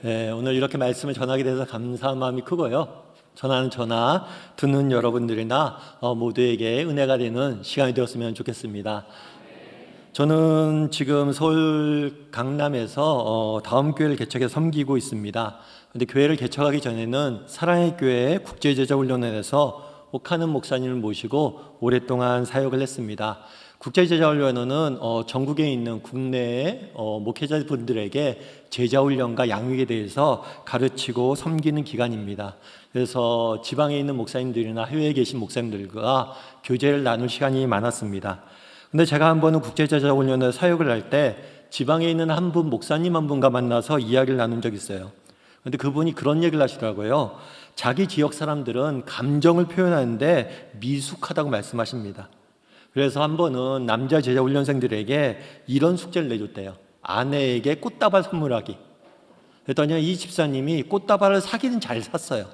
오늘 이렇게 말씀을 전하게 돼서 감사한 마음이 크고요. 전하는 저나 듣는 여러분들이나 모두에게 은혜가 되는 시간이 되었으면 좋겠습니다. 저는 지금 서울 강남에서 다음 교회를 개척해서 섬기고 있습니다. 근데 교회를 개척하기 전에는 사랑의 교회 국제제자훈련원에서 옥하는 목사님을 모시고 오랫동안 사역을 했습니다. 국제제자훈련원은 전국에 있는 국내의 목회자분들에게 제자훈련과 양육에 대해서 가르치고 섬기는 기관입니다. 그래서 지방에 있는 목사님들이나 해외에 계신 목사님들과 교제를 나눌 시간이 많았습니다. 근데 제가 한 번은 국제제자훈련에 사역을 할 때 지방에 있는 한 분 목사님 한 분과 만나서 이야기를 나눈 적이 있어요. 근데 그분이 그런 얘기를 하시더라고요. 자기 지역 사람들은 감정을 표현하는데 미숙하다고 말씀하십니다. 그래서 한 번은 남자 제자 훈련생들에게 이런 숙제를 내줬대요. 아내에게 꽃다발 선물하기. 그랬더니 이 집사님이 꽃다발을 사기는 잘 샀어요.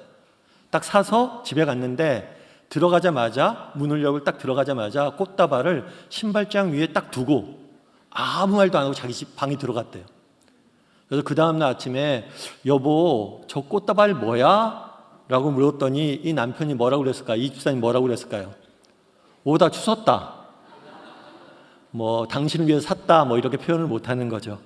딱 사서 집에 갔는데 들어가자마자 문을 열고 딱 들어가자마자 꽃다발을 신발장 위에 딱 두고 아무 말도 안 하고 자기 집 방에 들어갔대요. 그래서 그 다음날 아침에 여보 저 꽃다발 뭐야? 라고 물었더니 이 남편이 뭐라고 그랬을까요? 이 집사님이 뭐라고 그랬을까요? 오다 주웠다. 당신을 위해서 샀다. 이렇게 표현을 못하는 거죠.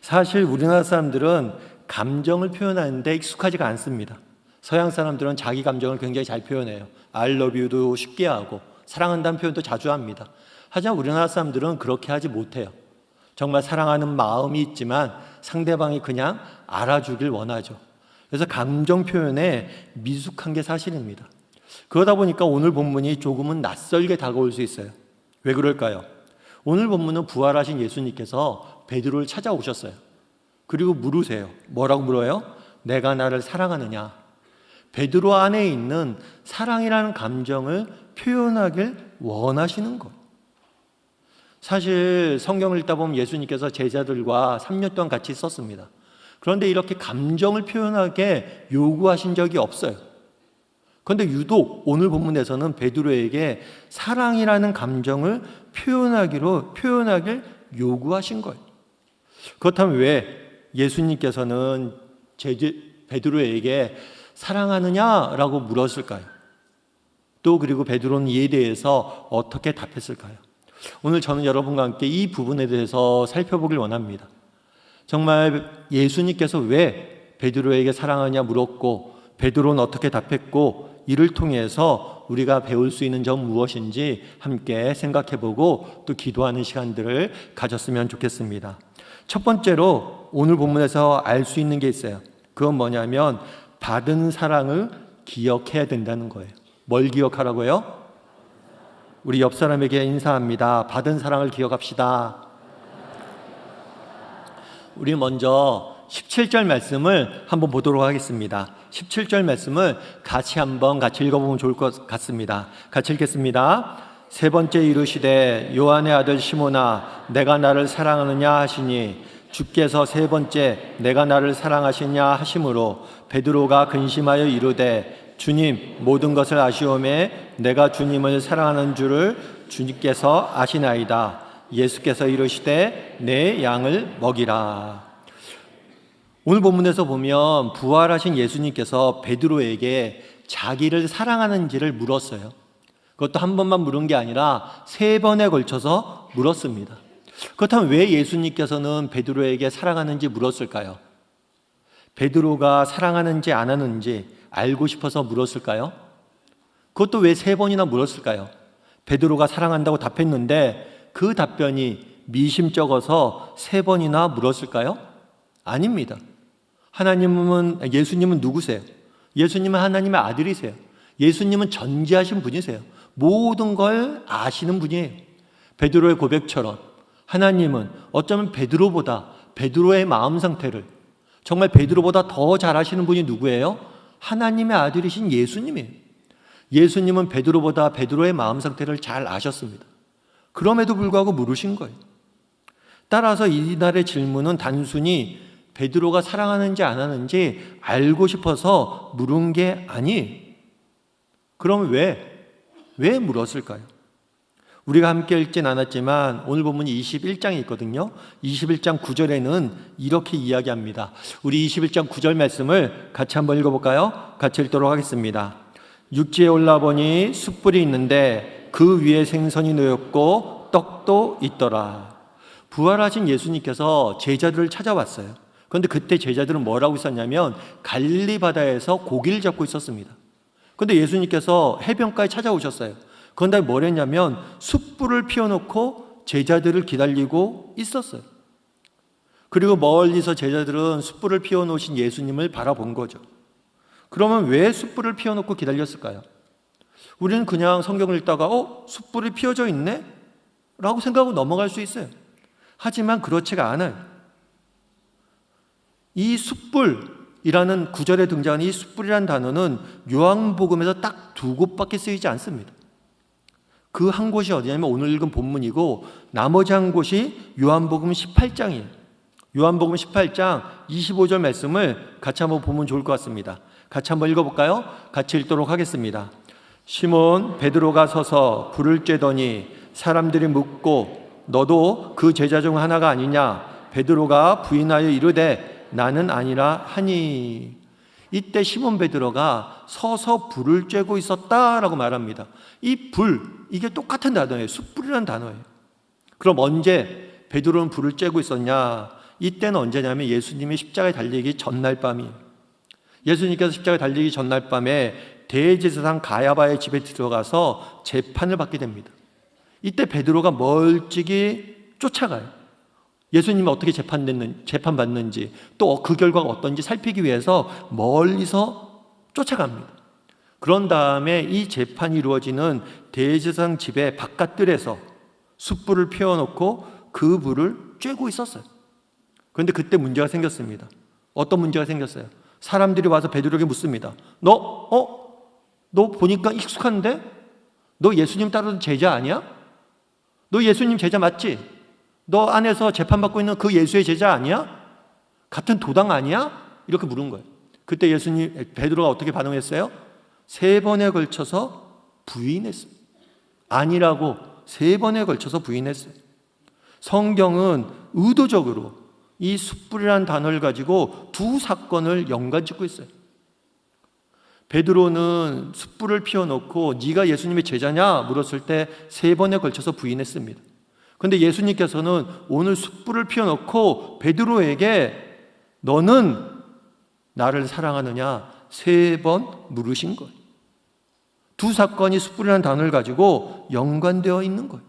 사실 우리나라 사람들은 감정을 표현하는데 익숙하지가 않습니다. 서양 사람들은 자기 감정을 굉장히 잘 표현해요. I love you도 쉽게 하고 사랑한다는 표현도 자주 합니다. 하지만 우리나라 사람들은 그렇게 하지 못해요. 정말 사랑하는 마음이 있지만 상대방이 그냥 알아주길 원하죠. 그래서 감정 표현에 미숙한 게 사실입니다. 그러다 보니까 오늘 본문이 조금은 낯설게 다가올 수 있어요. 왜 그럴까요? 오늘 본문은 부활하신 예수님께서 베드로를 찾아오셨어요. 그리고 물으세요. 뭐라고 물어요? 내가 나를 사랑하느냐? 베드로 안에 있는 사랑이라는 감정을 표현하길 원하시는 거예요. 사실 성경을 읽다 보면 예수님께서 제자들과 3년 동안 같이 있었습니다. 그런데 이렇게 감정을 표현하게 요구하신 적이 없어요. 그런데 유독 오늘 본문에서는 베드로에게 사랑이라는 감정을 표현하길 요구하신 거예요. 그렇다면 왜 예수님께서는 베드로에게 사랑하느냐라고 물었을까요? 또 그리고 베드로는 이에 대해서 어떻게 답했을까요? 오늘 저는 여러분과 함께 이 부분에 대해서 살펴보길 원합니다. 정말 예수님께서 왜 베드로에게 사랑하냐 물었고 베드로는 어떻게 답했고 이를 통해서 우리가 배울 수 있는 점 무엇인지 함께 생각해보고 또 기도하는 시간들을 가졌으면 좋겠습니다. 첫 번째로 오늘 본문에서 알 수 있는 게 있어요. 그건 뭐냐면 받은 사랑을 기억해야 된다는 거예요. 뭘 기억하라고요? 우리 옆 사람에게 인사합니다. 받은 사랑을 기억합시다. 우리 먼저 17절 말씀을 한번 보도록 하겠습니다. 17절 말씀을 같이 읽어보면 좋을 것 같습니다. 같이 읽겠습니다. 세 번째 이르시되 요한의 아들 시몬아 내가 나를 사랑하느냐 하시니 주께서 세 번째 내가 나를 사랑하시냐 하심으로 베드로가 근심하여 이르되 주님 모든 것을 아시오매 내가 주님을 사랑하는 줄을 주님께서 아시나이다. 예수께서 이르시되 내 양을 먹이라. 오늘 본문에서 보면 부활하신 예수님께서 베드로에게 자기를 사랑하는지를 물었어요. 그것도 한 번만 물은 게 아니라 세 번에 걸쳐서 물었습니다. 그렇다면 왜 예수님께서는 베드로에게 사랑하는지 물었을까요? 베드로가 사랑하는지 안 하는지 알고 싶어서 물었을까요? 그것도 왜 세 번이나 물었을까요? 베드로가 사랑한다고 답했는데 그 답변이 미심쩍어서 세 번이나 물었을까요? 아닙니다. 예수님은 누구세요? 예수님은 하나님의 아들이세요. 예수님은 전지하신 분이세요. 모든 걸 아시는 분이에요. 베드로의 고백처럼 하나님은 어쩌면 베드로의 마음 상태를 정말 베드로보다 더 잘 아시는 분이 누구예요? 하나님의 아들이신 예수님이에요. 예수님은 베드로보다 베드로의 마음 상태를 잘 아셨습니다. 그럼에도 불구하고 물으신 거예요. 따라서 이날의 질문은 단순히 베드로가 사랑하는지 안 하는지 알고 싶어서 물은 게 아니에요. 그럼 왜 물었을까요? 우리가 함께 읽진 않았지만 오늘 본문이 21장에 있거든요. 21장 9절에는 이렇게 이야기합니다. 우리 21장 9절 말씀을 같이 한번 읽어볼까요? 같이 읽도록 하겠습니다. 육지에 올라보니 숯불이 있는데 그 위에 생선이 놓였고 떡도 있더라. 부활하신 예수님께서 제자들을 찾아왔어요. 그런데 그때 제자들은 뭐라고 있었냐면 갈릴리 바다에서 고기를 잡고 있었습니다. 그런데 예수님께서 해변가에 찾아오셨어요. 그런데 뭘 했냐면 숯불을 피워놓고 제자들을 기다리고 있었어요. 그리고 멀리서 제자들은 숯불을 피워놓으신 예수님을 바라본 거죠. 그러면 왜 숯불을 피워놓고 기다렸을까요? 우리는 그냥 성경을 읽다가 숯불이 피워져 있네? 라고 생각하고 넘어갈 수 있어요. 하지만 그렇지가 않아요. 이 숯불이라는 구절에 등장하는 이 숯불이라는 단어는 요한복음에서 딱 두 곳밖에 쓰이지 않습니다. 그 한 곳이 어디냐면 오늘 읽은 본문이고 나머지 한 곳이 요한복음 18장이에요. 요한복음 18장 25절 말씀을 같이 한번 보면 좋을 것 같습니다. 같이 한번 읽어볼까요? 같이 읽도록 하겠습니다. 시몬 베드로가 서서 불을 쬐더니 사람들이 묻고 너도 그 제자 중 하나가 아니냐? 베드로가 부인하여 이르되 나는 아니라 하니. 이때 시몬 베드로가 서서 불을 쬐고 있었다라고 말합니다. 이 불, 이게 똑같은 단어예요. 숯불이라는 단어예요. 그럼 언제 베드로는 불을 쬐고 있었냐? 이때는 언제냐면 예수님이 십자가에 달리기 전날 밤이에요. 예수님께서 십자가에 달리기 전날 밤에 대제사장 가야바의 집에 들어가서 재판을 받게 됩니다. 이때 베드로가 멀찍이 쫓아가요. 예수님이 어떻게 재판받는지 또 그 결과가 어떤지 살피기 위해서 멀리서 쫓아갑니다. 그런 다음에 이 재판이 이루어지는 대제사장 집의 바깥들에서 숯불을 피워놓고 그 불을 쬐고 있었어요. 그런데 그때 문제가 생겼습니다. 어떤 문제가 생겼어요? 사람들이 와서 베드로에게 묻습니다. 너 보니까 익숙한데? 너 예수님 따르는 제자 아니야? 너 예수님 제자 맞지? 너 안에서 재판받고 있는 그 예수의 제자 아니야? 같은 도당 아니야? 이렇게 물은 거예요. 그때 베드로가 어떻게 반응했어요? 3번에 걸쳐서 부인했어요. 아니라고 3번에 걸쳐서 부인했어요. 성경은 의도적으로 이 숯불이라는 단어를 가지고 두 사건을 연관짓고 있어요. 베드로는 숯불을 피워놓고 네가 예수님의 제자냐 물었을 때 3번에 걸쳐서 부인했습니다. 그런데 예수님께서는 오늘 숯불을 피워놓고 베드로에게 너는 나를 사랑하느냐 3번 물으신 거예요. 두 사건이 숯불이라는 단어를 가지고 연관되어 있는 거예요.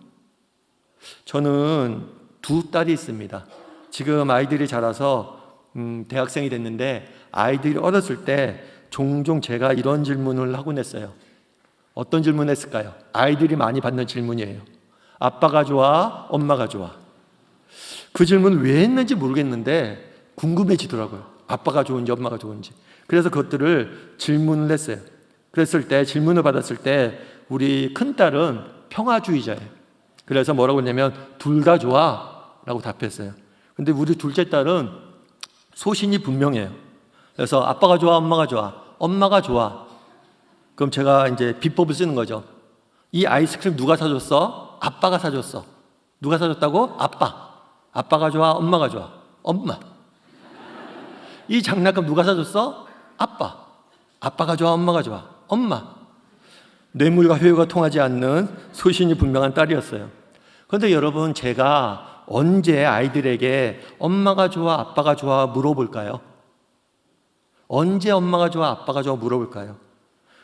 저는 두 딸이 있습니다. 지금 아이들이 자라서 대학생이 됐는데 아이들이 어렸을 때 종종 제가 이런 질문을 하곤 했어요. 어떤 질문을 했을까요? 아이들이 많이 받는 질문이에요. 아빠가 좋아? 엄마가 좋아? 그 질문을 왜 했는지 모르겠는데 궁금해지더라고요. 아빠가 좋은지 엄마가 좋은지. 그래서 그것들을 질문을 했어요. 그랬을 때 질문을 받았을 때 우리 큰딸은 평화주의자예요. 그래서 뭐라고 했냐면 둘 다 좋아 라고 답했어요. 근데 우리 둘째 딸은 소신이 분명해요. 그래서 아빠가 좋아 엄마가 좋아? 엄마가 좋아. 그럼 제가 이제 비법을 쓰는 거죠. 이 아이스크림 누가 사줬어? 아빠가 사줬어. 누가 사줬다고? 아빠. 아빠가 좋아 엄마가 좋아? 엄마. 이 장난감 누가 사줬어? 아빠. 아빠가 좋아 엄마가 좋아? 엄마. 뇌물과 효율가 통하지 않는 소신이 분명한 딸이었어요. 그런데 여러분 제가 언제 아이들에게 엄마가 좋아 아빠가 좋아 물어볼까요? 언제 엄마가 좋아 아빠가 좋아 물어볼까요?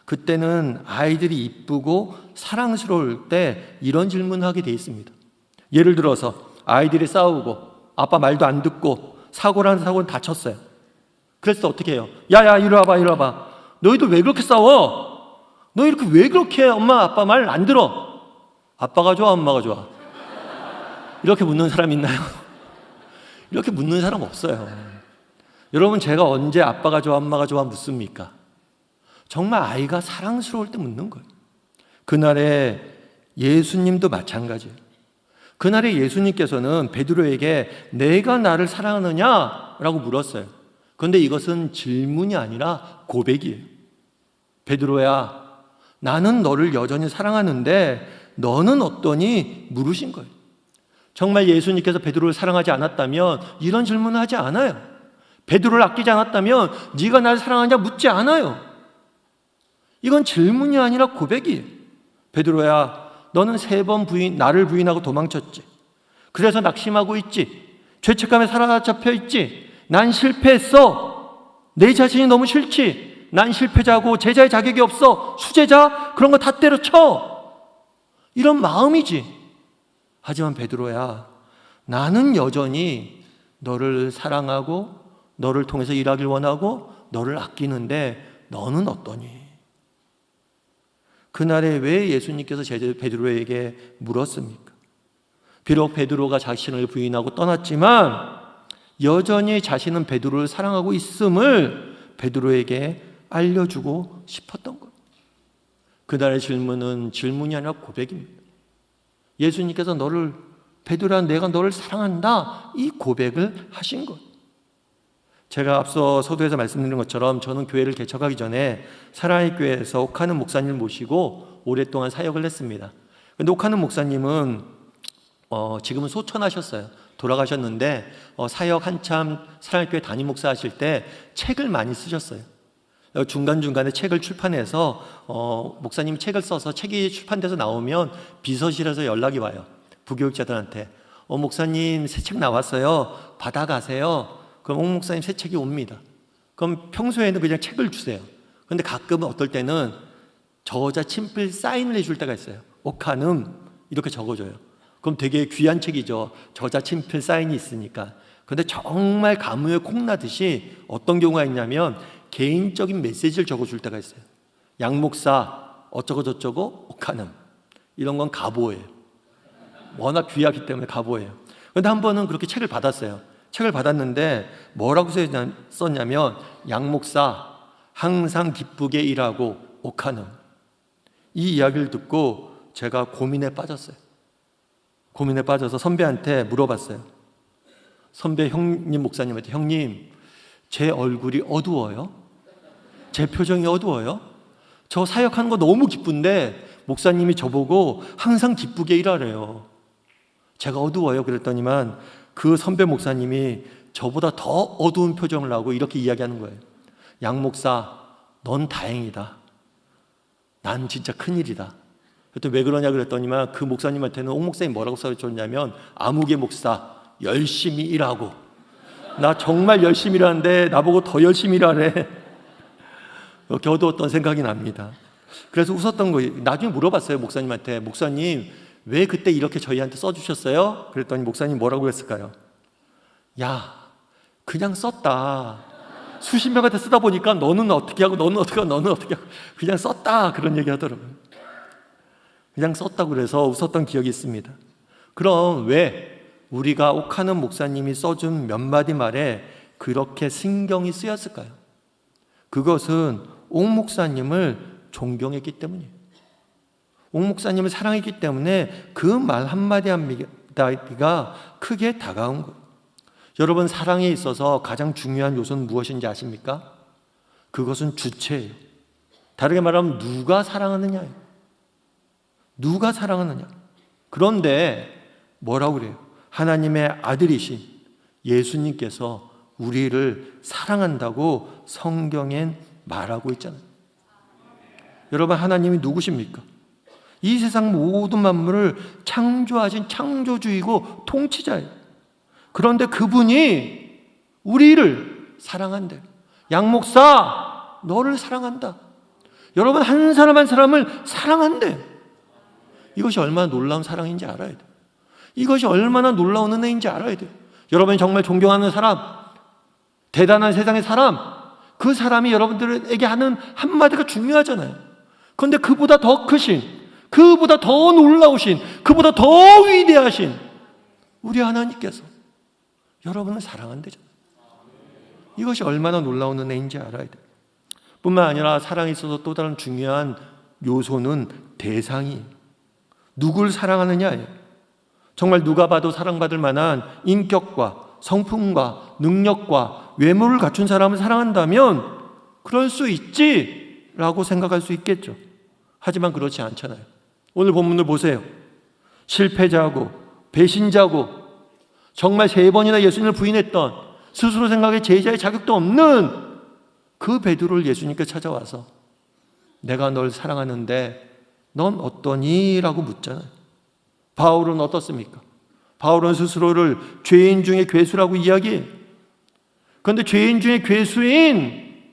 그때는 아이들이 이쁘고 사랑스러울 때 이런 질문을 하게 돼 있습니다. 예를 들어서 아이들이 싸우고 아빠 말도 안 듣고 사고라는 사고는 다쳤어요. 그래서 어떻게 해요? 야야 이리 와봐 이리 와봐. 너희들 왜 그렇게 싸워? 너 이렇게 왜 그렇게 엄마 아빠 말 안 들어? 아빠가 좋아 엄마가 좋아? 이렇게 묻는 사람 있나요? 이렇게 묻는 사람 없어요. 여러분 제가 언제 아빠가 좋아 엄마가 좋아 묻습니까? 정말 아이가 사랑스러울 때 묻는 거예요. 그날에 예수님도 마찬가지예요. 그날에 예수님께서는 베드로에게 내가 나를 사랑하느냐? 라고 물었어요. 그런데 이것은 질문이 아니라 고백이에요. 베드로야, 나는 너를 여전히 사랑하는데 너는 어떠니? 물으신 거예요. 정말 예수님께서 베드로를 사랑하지 않았다면 이런 질문을 하지 않아요. 베드로를 아끼지 않았다면 네가 나를 사랑하냐 묻지 않아요. 이건 질문이 아니라 고백이에요. 베드로야, 너는 3번 나를 부인하고 도망쳤지. 그래서 낙심하고 있지. 죄책감에 사로잡혀 있지. 난 실패했어. 내 자신이 너무 싫지. 난 실패자고 제자의 자격이 없어. 수제자? 그런 거 다 때려쳐. 이런 마음이지. 하지만 베드로야, 나는 여전히 너를 사랑하고 너를 통해서 일하길 원하고 너를 아끼는데 너는 어떠니? 그날에 왜 예수님께서 베드로에게 물었습니까? 비록 베드로가 자신을 부인하고 떠났지만 여전히 자신은 베드로를 사랑하고 있음을 베드로에게 알려주고 싶었던 것. 그날의 질문은 질문이 아니라 고백입니다. 예수님께서 베드로야, 내가 너를 사랑한다, 이 고백을 하신 것. 제가 앞서 서두에서 말씀드린 것처럼 저는 교회를 개척하기 전에 사랑의 교회에서 옥하는 목사님을 모시고 오랫동안 사역을 했습니다. 근데 옥하는 목사님은 지금은 소천하셨어요. 돌아가셨는데 사역 한참 사랑의 교회 담임 목사 하실 때 책을 많이 쓰셨어요. 중간중간에 책을 출판해서 목사님이 책을 써서 책이 출판돼서 나오면 비서실에서 연락이 와요. 부교육자들한테. 목사님 새 책 나왔어요. 받아가세요. 그럼 옥 목사님 새 책이 옵니다. 그럼 평소에는 그냥 책을 주세요. 그런데 가끔은 어떨 때는 저자 친필 사인을 해줄 때가 있어요. 옥한음 이렇게 적어줘요. 그럼 되게 귀한 책이죠. 저자 친필 사인이 있으니까. 그런데 정말 가무에 콩나듯이 어떤 경우가 있냐면 개인적인 메시지를 적어줄 때가 있어요. 양 목사 어쩌고 저쩌고 옥한음, 이런 건 가보예요. 워낙 귀하기 때문에 가보예요. 그런데 한 번은 그렇게 책을 받았어요. 책을 받았는데 뭐라고 썼냐면 양 목사 항상 기쁘게 일하고 옥한음. 이 이야기를 듣고 제가 고민에 빠졌어요. 고민에 빠져서 선배한테 물어봤어요. 선배 형님 목사님한테, 형님 제 얼굴이 어두워요? 제 표정이 어두워요? 저 사역하는 거 너무 기쁜데 목사님이 저보고 항상 기쁘게 일하래요. 제가 어두워요? 그랬더니만 그 선배 목사님이 저보다 더 어두운 표정을 하고 이렇게 이야기하는 거예요. 양 목사, 넌 다행이다. 난 진짜 큰일이다. 그랬더니 왜 그러냐 그랬더니만 그 목사님한테는 옥 목사님이 뭐라고 써줬냐면 아무개 목사 열심히 일하고, 나 정말 열심히 일하는데 나보고 더 열심히 일하래. 이렇게 어두웠던 생각이 납니다. 그래서 웃었던 거예요. 나중에 물어봤어요 목사님한테. 목사님 왜 그때 이렇게 저희한테 써주셨어요? 그랬더니 목사님 뭐라고 했을까요? 야, 그냥 썼다. 수십 명한테 쓰다 보니까 너는 어떻게 하고 너는 어떻게 하고 너는 어떻게 하고 그냥 썼다, 그런 얘기 하더라고요. 그냥 썼다고 그래서 웃었던 기억이 있습니다. 그럼 왜 우리가 옥하는 목사님이 써준 몇 마디 말에 그렇게 신경이 쓰였을까요? 그것은 옥 목사님을 존경했기 때문이에요. 옥 목사님을 사랑했기 때문에 그 말 한마디 한마디가 크게 다가온 거예요. 여러분, 사랑에 있어서 가장 중요한 요소는 무엇인지 아십니까? 그것은 주체예요. 다르게 말하면 누가 사랑하느냐예요. 누가 사랑하느냐. 그런데 뭐라고 그래요? 하나님의 아들이신 예수님께서 우리를 사랑한다고 성경엔 말하고 있잖아요. 여러분, 하나님이 누구십니까? 이 세상 모든 만물을 창조하신 창조주이고 통치자예요. 그런데 그분이 우리를 사랑한대. 양 목사, 너를 사랑한다. 여러분, 한 사람 한 사람을 사랑한대. 이것이 얼마나 놀라운 사랑인지 알아야 돼요. 이것이 얼마나 놀라운 은혜인지 알아야 돼요. 여러분이 정말 존경하는 사람, 대단한 세상의 사람, 그 사람이 여러분들에게 하는 한마디가 중요하잖아요. 그런데 그보다 더 크신, 그보다 더 놀라우신, 그보다 더 위대하신 우리 하나님께서 여러분을 사랑한대잖아요. 이것이 얼마나 놀라운 은혜인지 알아야 돼요. 뿐만 아니라 사랑에 있어서 또 다른 중요한 요소는 대상이에요. 누굴 사랑하느냐예요. 정말 누가 봐도 사랑받을 만한 인격과 성품과 능력과 외모를 갖춘 사람을 사랑한다면 그럴 수 있지라고 생각할 수 있겠죠. 하지만 그렇지 않잖아요. 오늘 본문을 보세요. 실패자고 배신자고 정말 3번이나 예수님을 부인했던, 스스로 생각에 제자의 자격도 없는 그 베드로를 예수님께 찾아와서 내가 널 사랑하는데 넌 어떠니? 라고 묻잖아요. 바울은 어떻습니까? 바울은 스스로를 죄인 중에 괴수라고 이야기해요. 그런데 죄인 중에 괴수인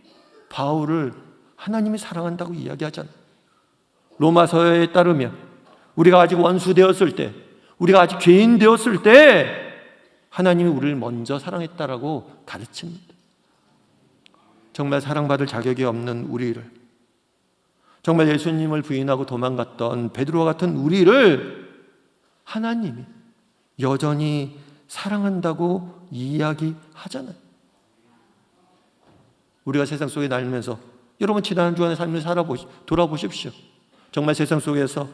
바울을 하나님이 사랑한다고 이야기하잖아요. 로마서에 따르면 우리가 아직 원수 되었을 때, 우리가 아직 죄인 되었을 때 하나님이 우리를 먼저 사랑했다라고 가르칩니다. 정말 사랑받을 자격이 없는 우리를, 정말 예수님을 부인하고 도망갔던 베드로와 같은 우리를 하나님이 여전히 사랑한다고 이야기하잖아요. 우리가 세상 속에 날면서, 여러분 지난 주간의 삶을 돌아보십시오. 정말 세상 속에서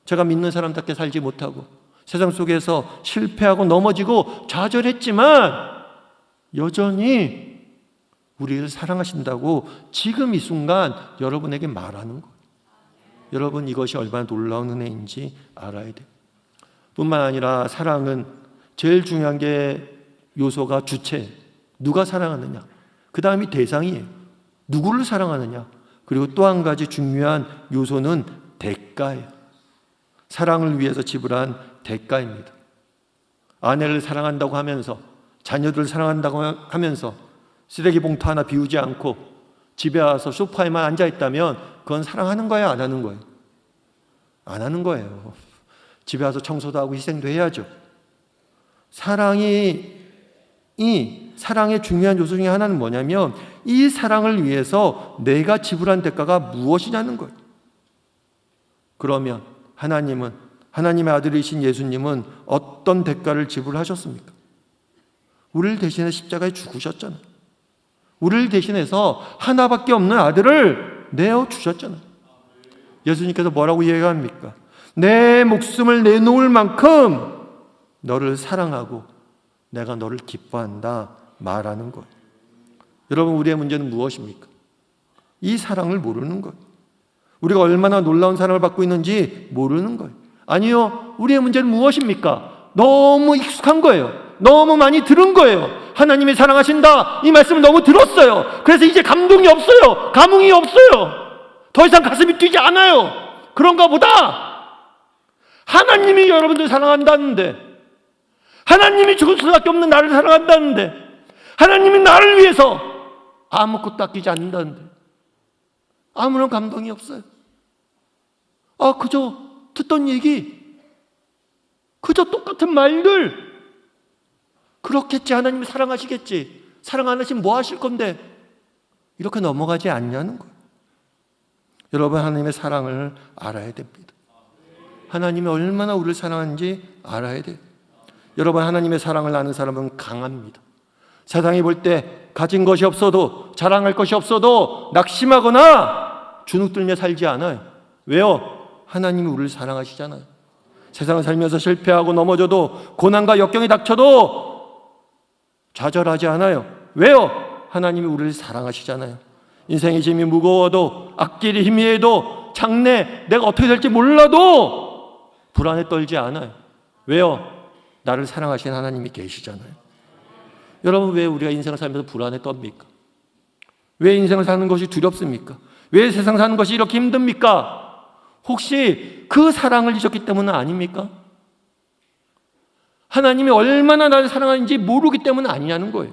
제가 믿는 사람답게 살지 못하고 세상 속에서 실패하고 넘어지고 좌절했지만 여전히 우리를 사랑하신다고 지금 이 순간 여러분에게 말하는 거예요. 여러분, 이것이 얼마나 놀라운 은혜인지 알아야 돼요. 뿐만 아니라 사랑은 제일 중요한 게 요소가 주체, 누가 사랑하느냐, 그 다음이 대상이에요. 누구를 사랑하느냐, 그리고 또 한 가지 중요한 요소는 대가예요. 사랑을 위해서 지불한 대가입니다. 아내를 사랑한다고 하면서, 자녀들을 사랑한다고 하면서 쓰레기 봉투 하나 비우지 않고 집에 와서 소파에만 앉아있다면 그건 사랑하는 거예요, 안 하는 거예요? 안 하는 거예요. 집에 와서 청소도 하고 희생도 해야죠. 사랑의 중요한 요소 중에 하나는 뭐냐면 이 사랑을 위해서 내가 지불한 대가가 무엇이냐는 거예요. 그러면 하나님의 아들이신 예수님은 어떤 대가를 지불하셨습니까? 우리를 대신해 십자가에 죽으셨잖아요. 우리를 대신해서 하나밖에 없는 아들을 내어주셨잖아요. 예수님께서 뭐라고 이야기합니까? 내 목숨을 내놓을 만큼 너를 사랑하고 내가 너를 기뻐한다 말하는 거예요. 여러분, 우리의 문제는 무엇입니까? 이 사랑을 모르는 거예요. 우리가 얼마나 놀라운 사랑을 받고 있는지 모르는 거예요. 아니요, 우리의 문제는 무엇입니까? 너무 익숙한 거예요. 너무 많이 들은 거예요. 하나님이 사랑하신다, 이 말씀을 너무 들었어요. 그래서 이제 감동이 없어요. 감흥이 없어요. 더 이상 가슴이 뛰지 않아요. 그런가 보다. 하나님이 여러분들 사랑한다는데, 하나님이 죽을 수밖에 없는 나를 사랑한다는데, 하나님이 나를 위해서 아무것도 아끼지 않는다는데 아무런 감동이 없어요. 그저 듣던 얘기, 그저 똑같은 말들. 그렇겠지, 하나님이 사랑하시겠지, 사랑 안 하시면 뭐 하실 건데, 이렇게 넘어가지 않냐는 거예요. 여러분, 하나님의 사랑을 알아야 됩니다. 하나님이 얼마나 우리를 사랑하는지 알아야 돼요. 여러분, 하나님의 사랑을 아는 사람은 강합니다. 세상이 볼 때 가진 것이 없어도, 자랑할 것이 없어도 낙심하거나 주눅들며 살지 않아요. 왜요? 하나님이 우리를 사랑하시잖아요. 세상을 살면서 실패하고 넘어져도, 고난과 역경이 닥쳐도 좌절하지 않아요. 왜요? 하나님이 우리를 사랑하시잖아요. 인생의 짐이 무거워도, 앞길이 희미해도, 장래 내가 어떻게 될지 몰라도 불안에 떨지 않아요. 왜요? 나를 사랑하신 하나님이 계시잖아요. 여러분, 왜 우리가 인생을 살면서 불안에 떱니까? 왜 인생을 사는 것이 두렵습니까? 왜 세상 사는 것이 이렇게 힘듭니까? 혹시 그 사랑을 잊었기 때문은 아닙니까? 하나님이 얼마나 나를 사랑하는지 모르기 때문은 아니냐는 거예요.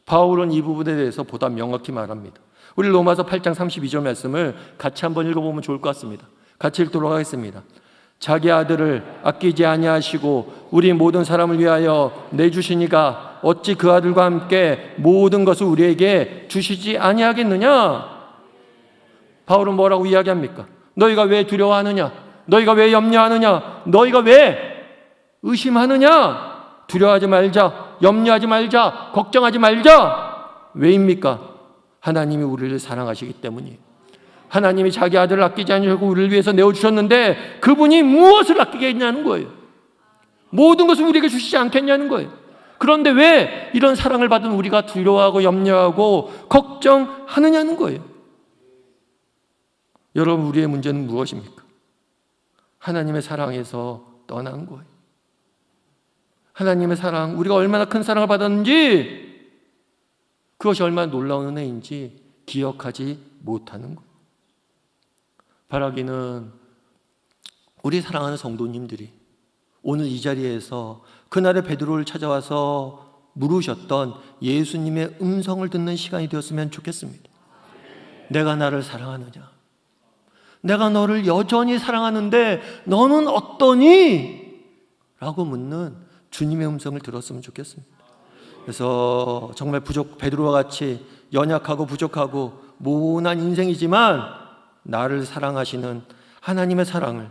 바울은 이 부분에 대해서 보다 명확히 말합니다. 우리 로마서 8장 32절 말씀을 같이 한번 읽어보면 좋을 것 같습니다. 같이 읽도록 하겠습니다. 자기 아들을 아끼지 아니하시고 우리 모든 사람을 위하여 내주시니가 어찌 그 아들과 함께 모든 것을 우리에게 주시지 아니하겠느냐? 바울은 뭐라고 이야기합니까? 너희가 왜 두려워하느냐? 너희가 왜 염려하느냐? 너희가 왜 의심하느냐? 두려워하지 말자, 염려하지 말자, 걱정하지 말자. 왜입니까? 하나님이 우리를 사랑하시기 때문이에요. 하나님이 자기 아들을 아끼지 않으시고 우리를 위해서 내어주셨는데 그분이 무엇을 아끼겠냐는 거예요. 모든 것을 우리에게 주시지 않겠냐는 거예요. 그런데 왜 이런 사랑을 받은 우리가 두려워하고 염려하고 걱정하느냐는 거예요. 여러분, 우리의 문제는 무엇입니까? 하나님의 사랑에서 떠난 거예요. 하나님의 사랑, 우리가 얼마나 큰 사랑을 받았는지, 그것이 얼마나 놀라운 은혜인지 기억하지 못하는 거예요. 바라기는 우리 사랑하는 성도님들이 오늘 이 자리에서 그날의 베드로를 찾아와서 물으셨던 예수님의 음성을 듣는 시간이 되었으면 좋겠습니다. 내가 나를 사랑하느냐? 내가 너를 여전히 사랑하는데 너는 어떠니? 라고 묻는 주님의 음성을 들었으면 좋겠습니다. 그래서 정말 베드로와 같이 연약하고 부족하고 모난 인생이지만 나를 사랑하시는 하나님의 사랑을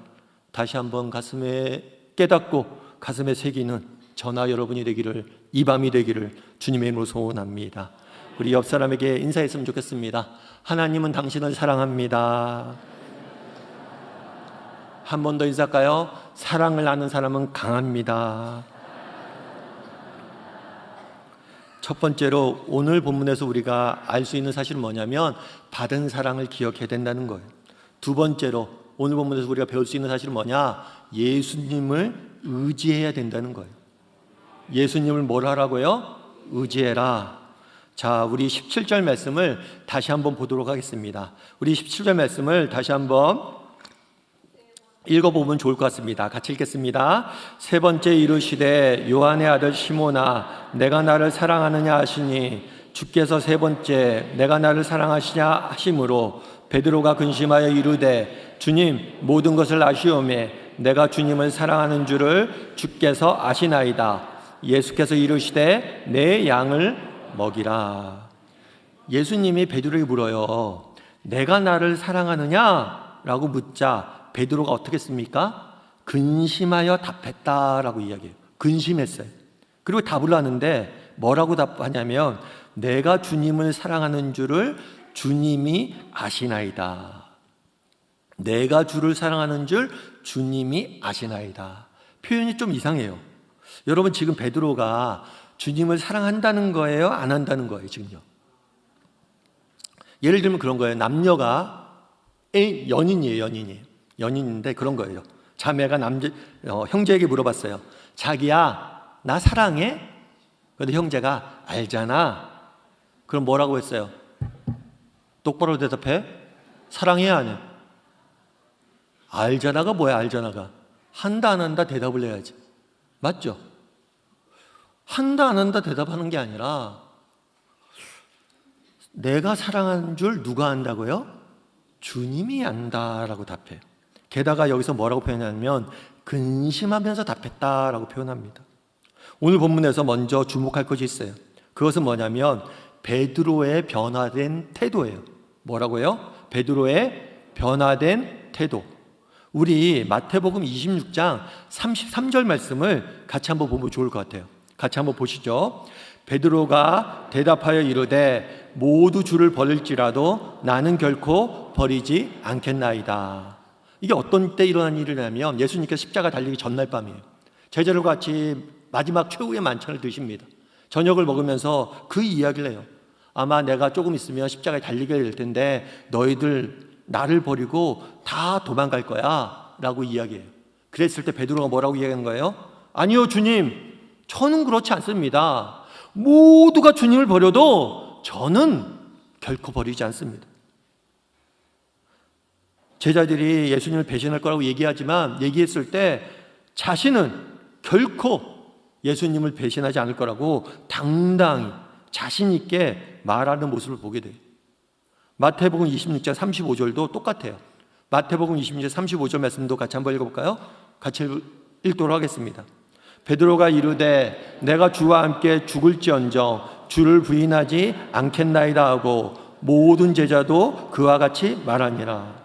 다시 한번 가슴에 깨닫고 가슴에 새기는 저나 여러분이 되기를, 이 밤이 되기를 주님의 이름으로 소원합니다. 우리 옆 사람에게 인사했으면 좋겠습니다. 하나님은 당신을 사랑합니다. 한 번 더 인사할까요? 사랑을 아는 사람은 강합니다. 첫 번째로 오늘 본문에서 우리가 알 수 있는 사실은 뭐냐면 받은 사랑을 기억해야 된다는 거예요. 두 번째로 오늘 본문에서 우리가 배울 수 있는 사실은 뭐냐? 예수님을 의지해야 된다는 거예요. 예수님을 뭘 하라고요? 의지해라. 자, 우리 17절 말씀을 다시 한번 보도록 하겠습니다. 우리 17절 말씀을 다시 한번 읽어보면 좋을 것 같습니다. 같이 읽겠습니다. 세 번째 이르시되 요한의 아들 시몬아 내가 나를 사랑하느냐 하시니 주께서 세 번째 내가 나를 사랑하시냐 하심으로 베드로가 근심하여 이르되 주님 모든 것을 아시오매 내가 주님을 사랑하는 줄을 주께서 아시나이다. 예수께서 이르시되 내 양을 먹이라. 예수님이 베드로에게 물어요. 내가 나를 사랑하느냐? 라고 묻자 베드로가 어떻게 했습니까? 근심하여 답했다라고 이야기해요. 근심했어요. 그리고 답을 하는데 뭐라고 답하냐면 내가 주님을 사랑하는 줄을 주님이 아시나이다. 내가 주를 사랑하는 줄 주님이 아시나이다. 표현이 좀 이상해요. 여러분 지금 베드로가 주님을 사랑한다는 거예요? 안 한다는 거예요? 지금요. 예를 들면 그런 거예요. 남녀가 연인이에요. 연인인데 그런 거예요. 자매가 형제에게 물어봤어요. 자기야 나 사랑해? 그런데 형제가 알잖아. 그럼 뭐라고 했어요? 똑바로 대답해. 사랑해 안 해? 알잖아가 뭐야? 알잖아가 한다 안 한다 대답을 해야지. 맞죠? 한다 안 한다 대답하는 게 아니라 내가 사랑하는 줄 누가 안다고요? 주님이 안다라고 답해요. 게다가 여기서 뭐라고 표현하냐면 근심하면서 답했다라고 표현합니다. 오늘 본문에서 먼저 주목할 것이 있어요. 그것은 뭐냐면 베드로의 변화된 태도예요. 뭐라고요? 베드로의 변화된 태도. 우리 마태복음 26장 33절 말씀을 같이 한번 보면 좋을 것 같아요. 같이 한번 보시죠. 베드로가 대답하여 이르되 모두 주를 버릴지라도 나는 결코 버리지 않겠나이다. 이게 어떤 때 일어난 일이냐면 예수님께서 십자가 달리기 전날 밤이에요. 제자들과 같이 마지막 최후의 만찬을 드십니다. 저녁을 먹으면서 그 이야기를 해요. 아마 내가 조금 있으면 십자가에 달리게 될 텐데 너희들 나를 버리고 다 도망갈 거야 라고 이야기해요. 그랬을 때 베드로가 뭐라고 이야기하는 거예요? 아니요 주님, 저는 그렇지 않습니다. 모두가 주님을 버려도 저는 결코 버리지 않습니다. 제자들이 예수님을 배신할 거라고 얘기했을 때 자신은 결코 예수님을 배신하지 않을 거라고 당당히 자신 있게 말하는 모습을 보게 돼요. 마태복음 26장 35절도 똑같아요. 마태복음 26장 35절 말씀도 같이 한번 읽어볼까요? 같이 읽도록 하겠습니다. 베드로가 이르되 내가 주와 함께 죽을지언정 주를 부인하지 않겠나이다 하고 모든 제자도 그와 같이 말하니라.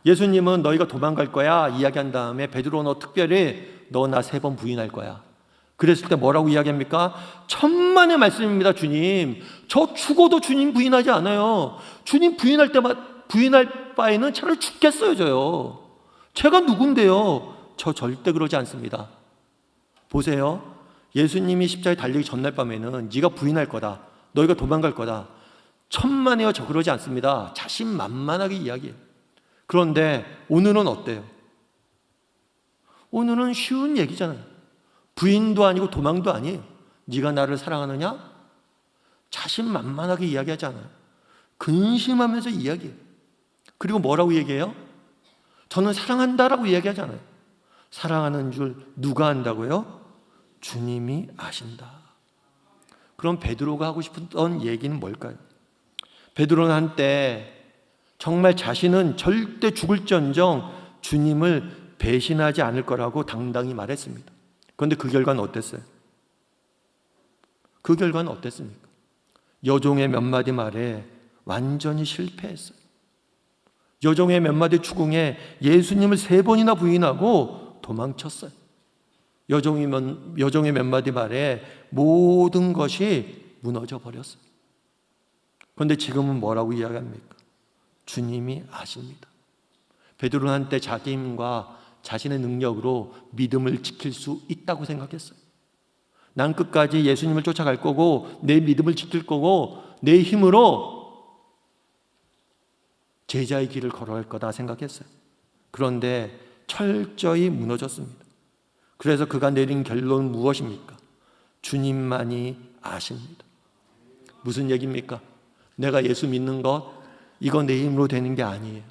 예수님은 너희가 도망갈 거야 이야기한 다음에 베드로 너 특별히 너 나 3번 부인할 거야. 그랬을 때 뭐라고 이야기합니까? 천만의 말씀입니다. 주님 저 죽어도 주님 부인하지 않아요. 주님 부인할 바에는 차라리 죽겠어요. 저요. 제가 누군데요? 저 절대 그러지 않습니다. 보세요. 예수님이 십자가에 달리기 전날 밤에는 네가 부인할 거다. 너희가 도망갈 거다. 천만에요. 저 그러지 않습니다. 자신만만하게 이야기해요. 그런데 오늘은 어때요? 오늘은 쉬운 얘기잖아요. 부인도 아니고 도망도 아니에요. 네가 나를 사랑하느냐? 자신만만하게 이야기하지 않아요. 근심하면서 이야기해요. 그리고 뭐라고 얘기해요? 저는 사랑한다라고 이야기하잖아요. 사랑하는 줄 누가 안다고요? 주님이 아신다. 그럼 베드로가 하고 싶었던 얘기는 뭘까요? 베드로는 한때 정말 자신은 절대 죽을지언정 주님을 배신하지 않을 거라고 당당히 말했습니다. 그런데 그 결과는 어땠어요? 그 결과는 어땠습니까? 여종의 몇 마디 말에 완전히 실패했어요. 여종의 몇 마디 추궁에 예수님을 3번이나 부인하고 도망쳤어요. 여종의 몇 마디 말에 모든 것이 무너져 버렸어요. 그런데 지금은 뭐라고 이야기합니까? 주님이 아십니다. 베드로는 한때 자기 힘과 자신의 능력으로 믿음을 지킬 수 있다고 생각했어요. 난 끝까지 예수님을 쫓아갈 거고 내 믿음을 지킬 거고 내 힘으로 제자의 길을 걸어갈 거다 생각했어요. 그런데 철저히 무너졌습니다. 그래서 그가 내린 결론은 무엇입니까? 주님만이 아십니다. 무슨 얘기입니까? 내가 예수 믿는 것, 이거 내 힘으로 되는 게 아니에요.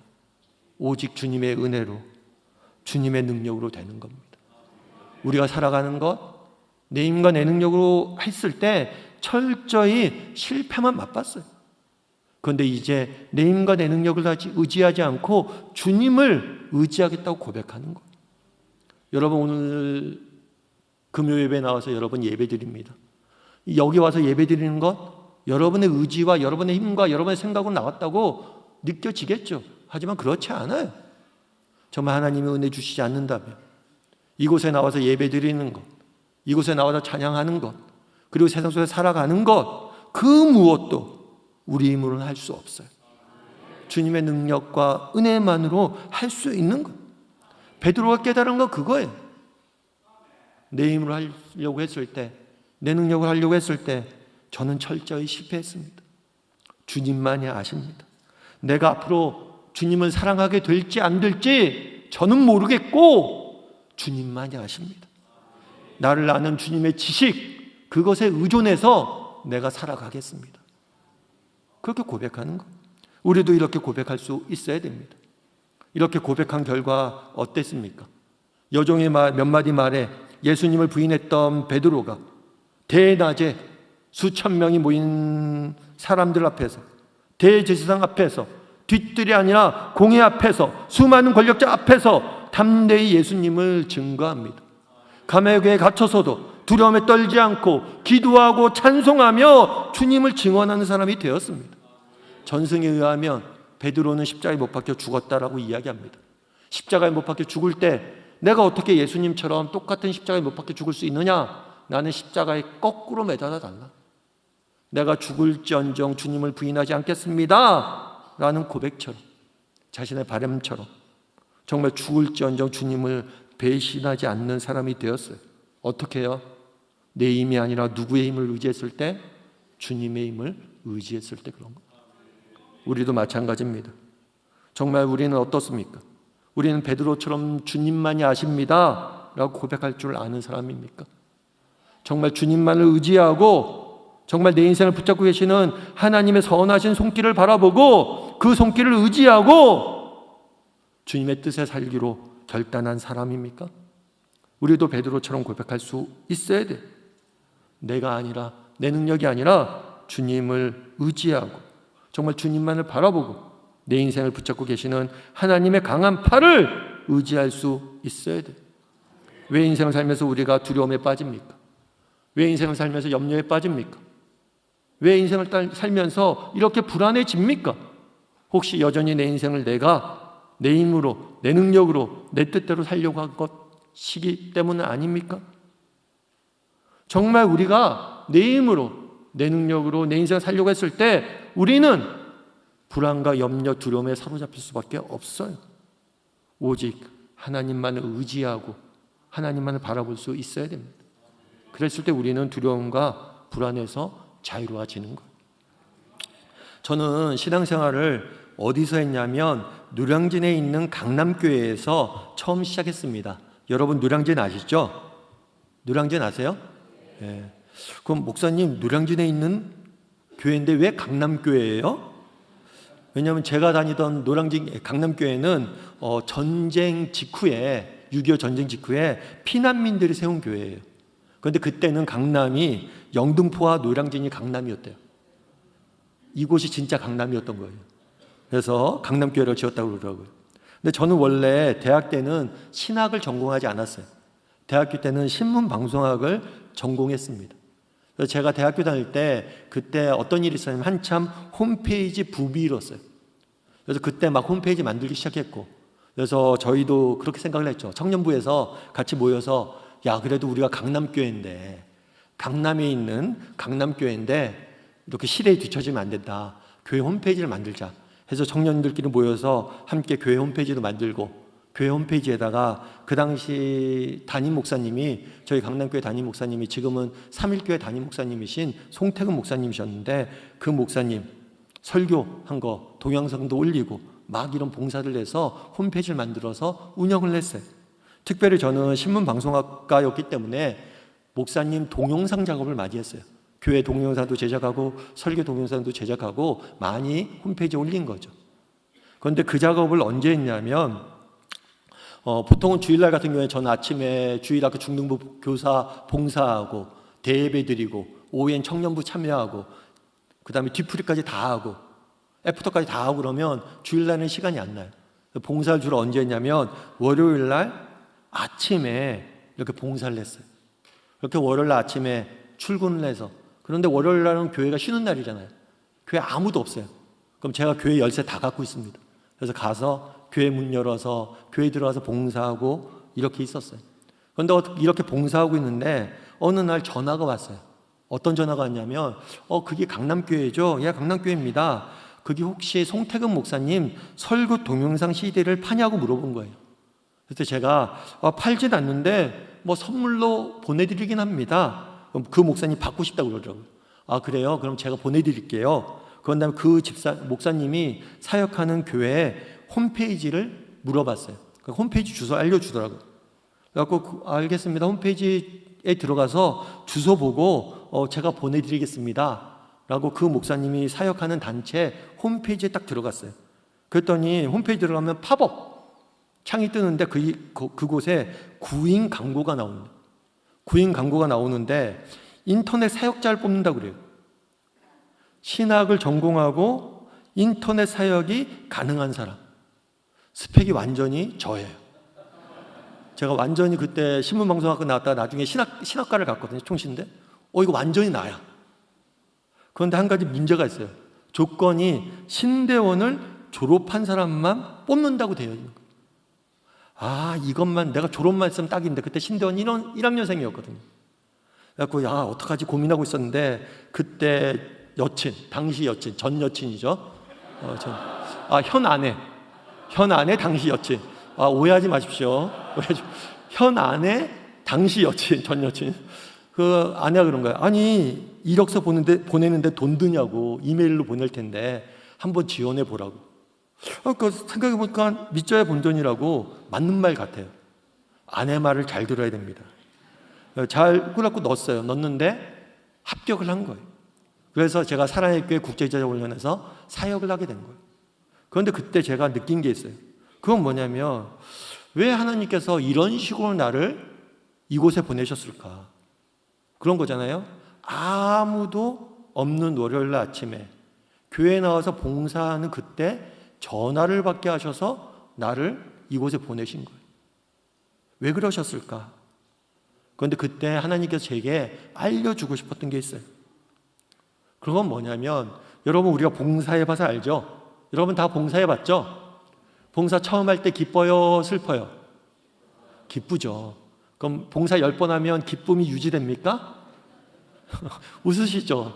오직 주님의 은혜로, 주님의 능력으로 되는 겁니다. 우리가 살아가는 것, 내 힘과 내 능력으로 했을 때 철저히 실패만 맛봤어요. 그런데 이제 내 힘과 내 능력을 다시 의지하지 않고 주님을 의지하겠다고 고백하는 거예요. 여러분, 오늘 금요 예배 나와서 여러분 예배 드립니다. 여기 와서 예배 드리는 것, 여러분의 의지와 여러분의 힘과 여러분의 생각으로 나왔다고 느껴지겠죠. 하지만 그렇지 않아요. 정말 하나님의 은혜 주시지 않는다면 이곳에 나와서 예배 드리는 것, 이곳에 나와서 찬양하는 것, 그리고 세상 속에 살아가는 것, 그 무엇도 우리 힘으로는 할 수 없어요. 주님의 능력과 은혜만으로 할 수 있는 것. 베드로가 깨달은 건 그거예요. 내 힘으로 하려고 했을 때, 내 능력을 하려고 했을 때 저는 철저히 실패했습니다. 주님만이 아십니다. 내가 앞으로 주님을 사랑하게 될지 안 될지 저는 모르겠고 주님만이 아십니다. 나를 아는 주님의 지식, 그것에 의존해서 내가 살아가겠습니다. 그렇게 고백하는 것. 우리도 이렇게 고백할 수 있어야 됩니다. 이렇게 고백한 결과 어땠습니까? 여종의 몇 마디 말에 예수님을 부인했던 베드로가 대낮에 수천 명이 모인 사람들 앞에서, 대제사장 앞에서, 뒷뜰이 아니라 공회 앞에서, 수많은 권력자 앞에서 담대히 예수님을 증거합니다. 감옥에 갇혀서도 두려움에 떨지 않고 기도하고 찬송하며 주님을 증언하는 사람이 되었습니다. 전승에 의하면 베드로는 십자가에 못 박혀 죽었다라고 이야기합니다. 십자가에 못 박혀 죽을 때 내가 어떻게 예수님처럼 똑같은 십자가에 못 박혀 죽을 수 있느냐? 나는 십자가에 거꾸로 매달아 달라. 내가 죽을지언정 주님을 부인하지 않겠습니다 라는 고백처럼, 자신의 바람처럼 정말 죽을지언정 주님을 배신하지 않는 사람이 되었어요. 어떻게 해요? 내 힘이 아니라 누구의 힘을 의지했을 때? 주님의 힘을 의지했을 때 그런 거. 우리도 마찬가지입니다. 정말 우리는 어떻습니까? 우리는 베드로처럼 주님만이 아십니다 라고 고백할 줄 아는 사람입니까? 정말 주님만을 의지하고 정말 내 인생을 붙잡고 계시는 하나님의 선하신 손길을 바라보고 그 손길을 의지하고 주님의 뜻에 살기로 결단한 사람입니까? 우리도 베드로처럼 고백할 수 있어야 돼. 내가 아니라, 내 능력이 아니라 주님을 의지하고 정말 주님만을 바라보고 내 인생을 붙잡고 계시는 하나님의 강한 팔을 의지할 수 있어야 돼. 왜 인생을 살면서 우리가 두려움에 빠집니까? 왜 인생을 살면서 염려에 빠집니까? 왜 인생을 살면서 이렇게 불안해집니까? 혹시 여전히 내 인생을 내가 내 힘으로, 내 능력으로, 내 뜻대로 살려고 한 것이기 때문은 아닙니까? 정말 우리가 내 힘으로, 내 능력으로 내 인생을 살려고 했을 때 우리는 불안과 염려, 두려움에 사로잡힐 수밖에 없어요. 오직 하나님만을 의지하고 하나님만을 바라볼 수 있어야 됩니다. 그랬을 때 우리는 두려움과 불안에서 자유로워지는 거예요. 저는 신앙생활을 어디서 했냐면 노량진에 있는 강남교회에서 처음 시작했습니다. 여러분 노량진 아시죠? 노량진 아세요? 예. 그럼 목사님 노량진에 있는 교회인데 왜 강남교회예요? 왜냐하면 제가 다니던 노량진 강남교회는 전쟁 직후에 6.25 전쟁 직후에 피난민들이 세운 교회예요. 그런데 그때는 강남이 영등포와 노량진이 강남이었대요. 이곳이 진짜 강남이었던 거예요. 그래서 강남교회를 지었다고 그러더라고요. 근데 저는 원래 대학 때는 신학을 전공하지 않았어요. 대학교 때는 신문방송학을 전공했습니다. 그래서 제가 대학교 다닐 때 그때 어떤 일이 있었냐면 한참 홈페이지 붐이 일었어요. 그래서 그때 막 홈페이지 만들기 시작했고, 그래서 저희도 그렇게 생각을 했죠. 청년부에서 같이 모여서 야, 그래도 우리가 강남교회인데, 강남에 있는 강남교회인데 이렇게 시대에 뒤처지면 안 된다. 교회 홈페이지를 만들자 해서 청년들끼리 모여서 함께 교회 홈페이지도 만들고, 교회 홈페이지에다가 그 당시 담임 목사님이, 저희 강남교회 담임 목사님이 지금은 삼일교회 담임 목사님이신 송태근 목사님이셨는데, 그 목사님 설교한 거 동영상도 올리고 막 이런 봉사를 해서 홈페이지를 만들어서 운영을 했어요. 특별히 저는 신문방송학과였기 때문에 목사님 동영상 작업을 많이 했어요. 교회 동영상도 제작하고 설교 동영상도 제작하고 많이 홈페이지에 올린 거죠. 그런데 그 작업을 언제 했냐면 보통은 주일날 같은 경우에 저는 아침에 주일학교 중등부 교사 봉사하고 대예배 드리고 오후엔 청년부 참여하고 그 다음에 뒤풀이까지 다 하고 애프터까지 다 하고 그러면 주일날은 시간이 안 나요. 봉사를 주로 언제 했냐면 월요일날 아침에 이렇게 봉사를 했어요. 이렇게 월요일날 아침에 출근을 해서, 그런데 월요일날은 교회가 쉬는 날이잖아요. 교회 아무도 없어요. 그럼 제가 교회 열쇠 다 갖고 있습니다. 그래서 가서 교회 문 열어서 교회 들어가서 봉사하고 이렇게 있었어요. 그런데 이렇게 봉사하고 있는데 어느 날 전화가 왔어요. 어떤 전화가 왔냐면 그게 강남교회죠? 예, 강남교회입니다. 그게 혹시 송태근 목사님 설교 동영상 CD를 파냐고 물어본 거예요. 그래서 제가 팔진 않는데 뭐 선물로 보내드리긴 합니다. 그럼 그 목사님 받고 싶다고 그러더라고요. 아, 그래요? 그럼 제가 보내드릴게요. 그런 다음에 그 목사님이 사역하는 교회에 홈페이지를 물어봤어요. 그 홈페이지 주소 알려주더라고요. 그래서 알겠습니다. 홈페이지에 들어가서 주소 보고 제가 보내드리겠습니다 라고 그 목사님이 사역하는 단체 홈페이지에 딱 들어갔어요. 그랬더니 홈페이지 들어가면 팝업 창이 뜨는데 그곳에 구인 광고가 나옵니다. 구인 광고가 나오는데 인터넷 사역자를 뽑는다고 그래요. 신학을 전공하고 인터넷 사역이 가능한 사람. 스펙이 완전히 저예요. 제가 완전히 그때 신문방송학과 나왔다가 나중에 신학과를 갔거든요. 총신대. 이거 완전히 나야. 그런데 한 가지 문제가 있어요. 조건이 신대원을 졸업한 사람만 뽑는다고 되어 있는 거예요. 이것만 내가 졸업만 했으면 딱인데, 그때 신대원 1학년생이었거든요. 그래갖고 어떡하지 고민하고 있었는데, 그때 여친, 당시 여친, 전 여친이죠. 현 아내 당시 여친. 오해하지 마십시오. 현 아내 당시 여친, 전 여친. 그 아내가 그런 거야. 아니, 이력서 보내는데 돈 드냐고. 이메일로 보낼 텐데 한번 지원해 보라고. 생각해보니까 믿져야 본전이라고 맞는 말 같아요. 아내 말을 잘 들어야 됩니다. 잘 꾸락꾸 넣었어요. 넣었는데 합격을 한 거예요. 그래서 제가 사랑의 교회 국제제자훈련에서 사역을 하게 된 거예요. 그런데 그때 제가 느낀 게 있어요. 그건 뭐냐면, 왜 하나님께서 이런 식으로 나를 이곳에 보내셨을까? 그런 거잖아요. 아무도 없는 월요일 아침에 교회에 나와서 봉사하는 그때 전화를 받게 하셔서 나를 이곳에 보내신 거예요. 왜 그러셨을까? 그런데 그때 하나님께서 제게 알려주고 싶었던 게 있어요. 그건 뭐냐면, 여러분 우리가 봉사해봐서 알죠? 여러분 다 봉사해봤죠? 봉사 처음 할 때 기뻐요? 슬퍼요? 기쁘죠. 그럼 봉사 10번 하면 기쁨이 유지됩니까? 웃으시죠?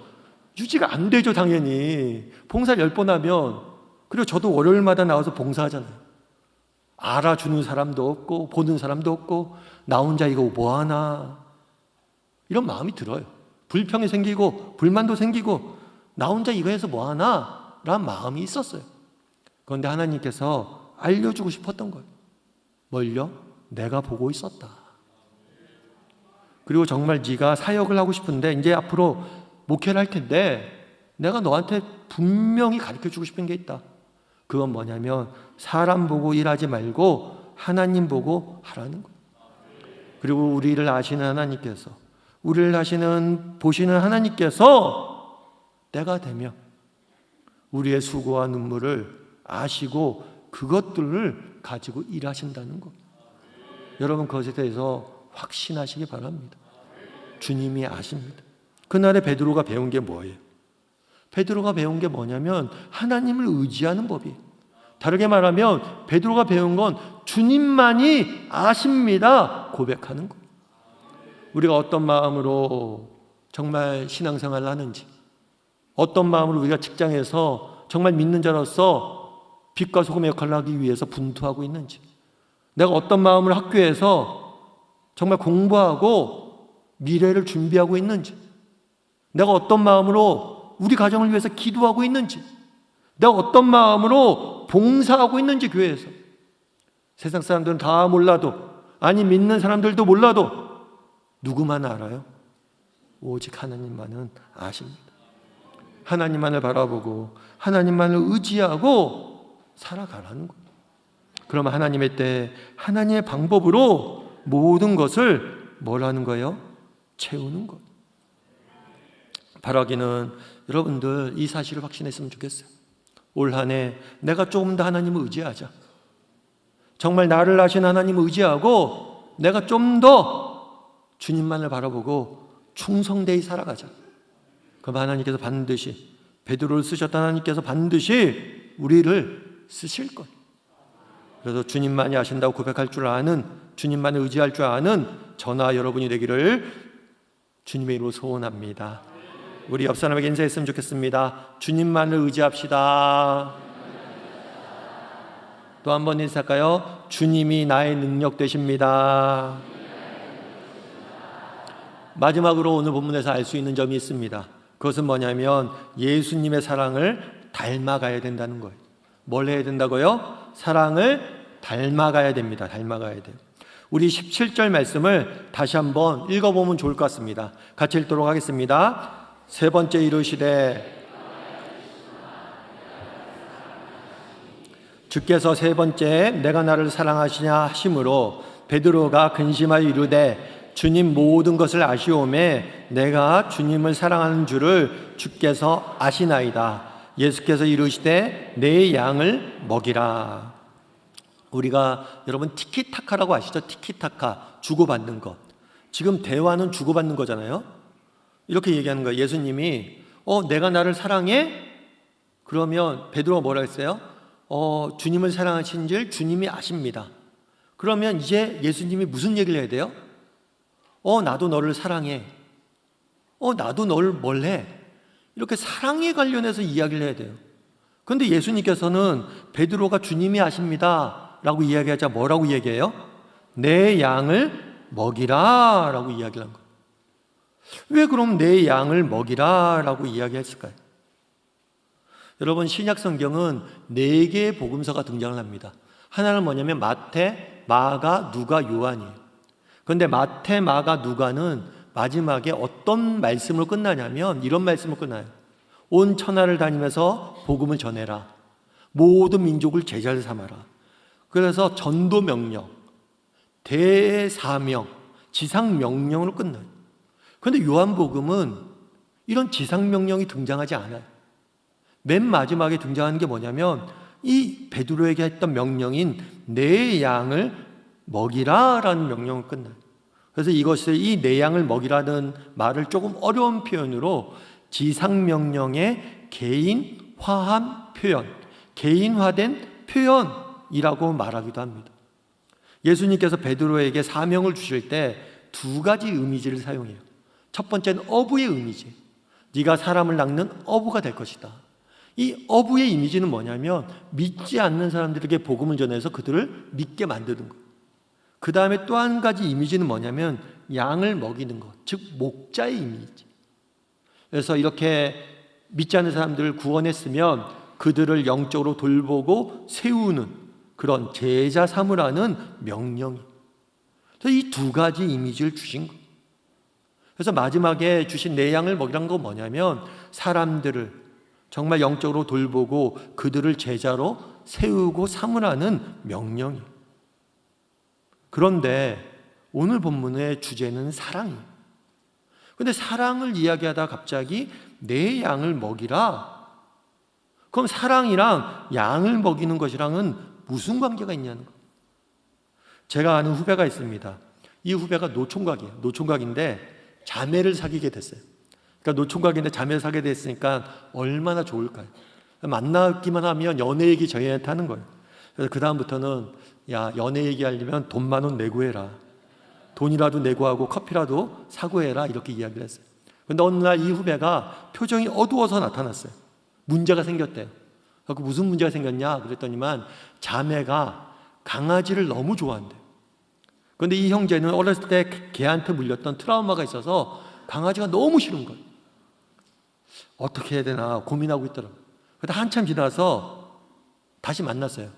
유지가 안 되죠, 당연히. 봉사를 10번 하면, 그리고 저도 월요일마다 나와서 봉사하잖아요. 알아주는 사람도 없고 보는 사람도 없고 나 혼자 이거 뭐하나 이런 마음이 들어요. 불평이 생기고 불만도 생기고 나 혼자 이거 해서 뭐하나 라는 마음이 있었어요. 그런데 하나님께서 알려주고 싶었던 거예요. 뭘요? 내가 보고 있었다. 그리고 정말 네가 사역을 하고 싶은데 이제 앞으로 목회를 할 텐데 내가 너한테 분명히 가르쳐주고 싶은 게 있다. 그건 뭐냐면 사람 보고 일하지 말고 하나님 보고 하라는 거예요. 그리고 우리를 아시는 하나님께서, 우리를 보시는 하나님께서 때가 되면 우리의 수고와 눈물을 아시고 그것들을 가지고 일하신다는 것. 여러분 그것에 대해서 확신하시기 바랍니다. 주님이 아십니다. 그날에 베드로가 배운 게 뭐예요? 베드로가 배운 게 뭐냐면 하나님을 의지하는 법이에요. 다르게 말하면 베드로가 배운 건 주님만이 아십니다 고백하는 것. 우리가 어떤 마음으로 정말 신앙생활을 하는지, 어떤 마음으로 우리가 직장에서 정말 믿는 자로서 빛과 소금의 역할을 하기 위해서 분투하고 있는지, 내가 어떤 마음으로 학교에서 정말 공부하고 미래를 준비하고 있는지, 내가 어떤 마음으로 우리 가정을 위해서 기도하고 있는지, 내가 어떤 마음으로 봉사하고 있는지 교회에서. 세상 사람들은 다 몰라도, 아니 믿는 사람들도 몰라도 누구만 알아요? 오직 하나님만은 아십니다. 하나님만을 바라보고 하나님만을 의지하고 살아가라는 거예요. 그러면 하나님의 때 하나님의 방법으로 모든 것을 뭘 하는 거예요? 채우는 것. 바라기는 여러분들 이 사실을 확신했으면 좋겠어요. 올 한 해 내가 조금 더 하나님을 의지하자. 정말 나를 아신 하나님을 의지하고 내가 좀 더 주님만을 바라보고 충성되이 살아가자. 그럼 하나님께서 반드시, 베드로를 쓰셨던 하나님께서 반드시 우리를 쓰실 것. 그래서 주님만이 아신다고 고백할 줄 아는, 주님만을 의지할 줄 아는 저나 여러분이 되기를 주님의 이름으로 소원합니다. 우리 옆 사람에게 인사했으면 좋겠습니다. 주님만을 의지합시다. 또 한 번 인사할까요? 주님이 나의 능력 되십니다. 마지막으로 오늘 본문에서 알 수 있는 점이 있습니다. 그것은 뭐냐면 예수님의 사랑을 닮아가야 된다는 거예요. 뭘 해야 된다고요? 사랑을 닮아가야 됩니다. 닮아가야 돼요. 우리 17절 말씀을 다시 한번 읽어보면 좋을 것 같습니다. 같이 읽도록 하겠습니다. 세 번째 이르시되 주께서 세 번째 내가 나를 사랑하시냐 하심으로 베드로가 근심하여 이르되 주님 모든 것을 아시오매 내가 주님을 사랑하는 줄을 주께서 아시나이다. 예수께서 이르시되 내 양을 먹이라. 우리가 여러분 티키타카라고 아시죠? 티키타카, 주고받는 것. 지금 대화는 주고받는 거잖아요. 이렇게 얘기하는 거예요. 예수님이 내가 나를 사랑해? 그러면 베드로가 뭐라 했어요? 주님을 사랑하신 줄 주님이 아십니다. 그러면 이제 예수님이 무슨 얘기를 해야 돼요? 나도 너를 사랑해. 나도 너를 뭘 해? 이렇게 사랑에 관련해서 이야기를 해야 돼요. 그런데 예수님께서는 베드로가 주님이 아십니다 라고 이야기하자 뭐라고 얘기해요? 내 양을 먹이라 라고 이야기를 한 거예요. 왜 그럼 내 양을 먹이라 라고 이야기했을까요? 여러분 신약 성경은 4개의 복음서가 등장을 합니다. 하나는 뭐냐면 마태, 마가, 누가, 요한이에요. 그런데 마태, 마가, 누가는 마지막에 어떤 말씀으로 끝나냐면 이런 말씀으로 끝나요. 온 천하를 다니면서 복음을 전해라. 모든 민족을 제자를 삼아라. 그래서 전도 명령, 대사명, 지상 명령으로 끝나요. 그런데 요한복음은 이런 지상 명령이 등장하지 않아요. 맨 마지막에 등장하는 게 뭐냐면 이 베드로에게 했던 명령인 내 양을 먹이라 라는 명령을 끝나요. 그래서 이것을 이 내 양을 먹이라는 말을 조금 어려운 표현으로 지상명령의 개인화한 표현, 개인화된 표현이라고 말하기도 합니다. 예수님께서 베드로에게 사명을 주실 때 2가지 이미지를 사용해요. 첫 번째는 어부의 이미지. 네가 사람을 낚는 어부가 될 것이다. 이 어부의 이미지는 뭐냐면 믿지 않는 사람들에게 복음을 전해서 그들을 믿게 만드는 것. 그 다음에 또 한 가지 이미지는 뭐냐면 양을 먹이는 것, 즉 목자의 이미지. 그래서 이렇게 믿지 않는 사람들을 구원했으면 그들을 영적으로 돌보고 세우는 그런 제자 삼으라는 명령이. 이 두 가지 이미지를 주신 거예요. 그래서 마지막에 주신 내 양을 먹이란 건 뭐냐면 사람들을 정말 영적으로 돌보고 그들을 제자로 세우고 삼으라는 명령이에요. 그런데 오늘 본문의 주제는 사랑이에요. 그런데 사랑을 이야기하다 갑자기 내 양을 먹이라. 그럼 사랑이랑 양을 먹이는 것이랑은 무슨 관계가 있냐는 거예요. 제가 아는 후배가 있습니다. 이 후배가 노총각이에요. 노총각인데 자매를 사귀게 됐어요. 그러니까 노총각인데 자매를 사귀게 됐으니까 얼마나 좋을까요? 만나기만 하면 연애 얘기 저희한테 하는 거예요. 그래서 그 다음부터는 야, 연애 얘기하려면 돈 10,000원 내고 해라. 돈이라도 내고 하고 커피라도 사고 해라. 이렇게 이야기를 했어요. 그런데 어느 날 이 후배가 표정이 어두워서 나타났어요. 문제가 생겼대요. 그 무슨 문제가 생겼냐 그랬더니만 자매가 강아지를 너무 좋아한대요. 그런데 이 형제는 어렸을 때 개한테 물렸던 트라우마가 있어서 강아지가 너무 싫은 거예요. 어떻게 해야 되나 고민하고 있더라고요. 그런데 한참 지나서 다시 만났어요.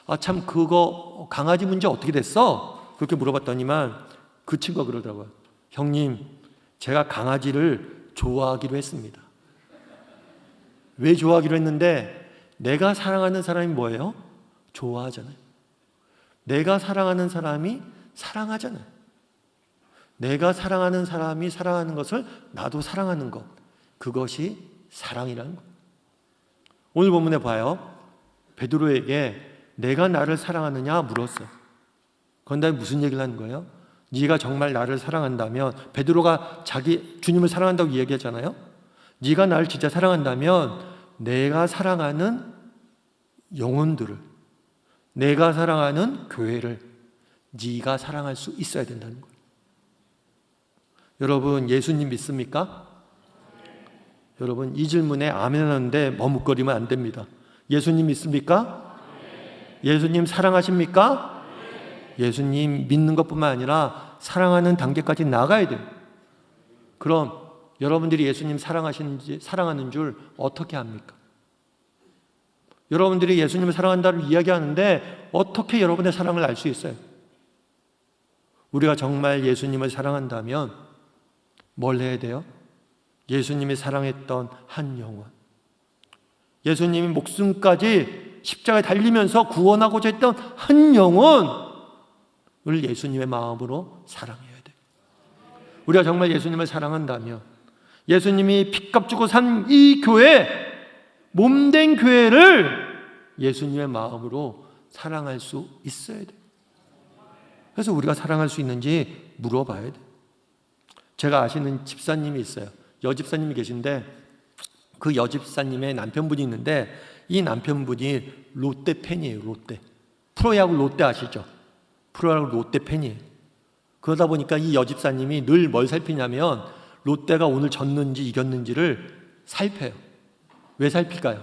아, 참 그거 강아지 문제 어떻게 됐어? 그렇게 물어봤더니만 그 친구가 그러더라고요. 형님, 제가 강아지를 좋아하기로 했습니다. 왜 좋아하기로 했는데 내가 사랑하는 사람이 뭐예요? 좋아하잖아요. 내가 사랑하는 사람이 사랑하잖아요. 내가 사랑하는 사람이 사랑하는 것을 나도 사랑하는 것, 그것이 사랑이라는 것. 오늘 본문에 봐요. 베드로에게 내가 나를 사랑하느냐 물었어요. 그런데 무슨 얘기를 하는 거예요? 네가 정말 나를 사랑한다면, 베드로가 자기 주님을 사랑한다고 이야기하잖아요. 네가 나를 진짜 사랑한다면 내가 사랑하는 영혼들을, 내가 사랑하는 교회를 네가 사랑할 수 있어야 된다는 거예요. 여러분, 예수님 믿습니까? 여러분, 이 질문에 아멘 하는데 머뭇거리면 안 됩니다. 예수님 믿습니까? 예수님 사랑하십니까? 예수님 믿는 것뿐만 아니라 사랑하는 단계까지 나가야 돼요. 그럼 여러분들이 예수님 사랑하는 줄 어떻게 합니까? 여러분들이 예수님을 사랑한다고 이야기하는데 어떻게 여러분의 사랑을 알 수 있어요? 우리가 정말 예수님을 사랑한다면 뭘 해야 돼요? 예수님이 사랑했던 한 영혼, 예수님이 목숨까지 십자가에 달리면서 구원하고자 했던 한 영혼을 예수님의 마음으로 사랑해야 돼요. 우리가 정말 예수님을 사랑한다면 예수님이 핏값 주고 산 이 교회, 몸된 교회를 예수님의 마음으로 사랑할 수 있어야 돼요. 그래서 우리가 사랑할 수 있는지 물어봐야 돼요. 제가 아시는 집사님이 있어요. 여집사님이 계신데 그 여집사님의 남편분이 있는데 이 남편분이 롯데 팬이에요. 롯데. 프로야구 롯데 아시죠? 프로야구 롯데 팬이에요. 그러다 보니까 이 여집사님이 늘 뭘 살피냐면 롯데가 오늘 졌는지 이겼는지를 살펴요. 왜 살필까요?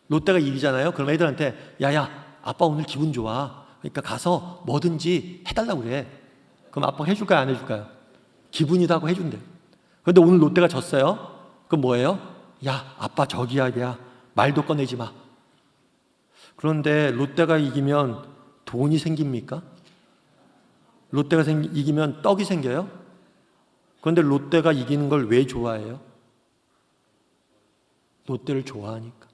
롯데가 이기잖아요. 그럼 애들한테 야야, 아빠 오늘 기분 좋아. 그러니까 가서 뭐든지 해달라고 그래. 그럼 아빠가 해줄까요? 안 해줄까요? 기분이다 하고 해준대. 그런데 오늘 롯데가 졌어요. 그럼 뭐예요? 야, 아빠 저기야, 야, 말도 꺼내지 마. 그런데 롯데가 이기면 돈이 생깁니까? 롯데가 이기면 떡이 생겨요? 그런데 롯데가 이기는 걸 왜 좋아해요? 롯데를 좋아하니까.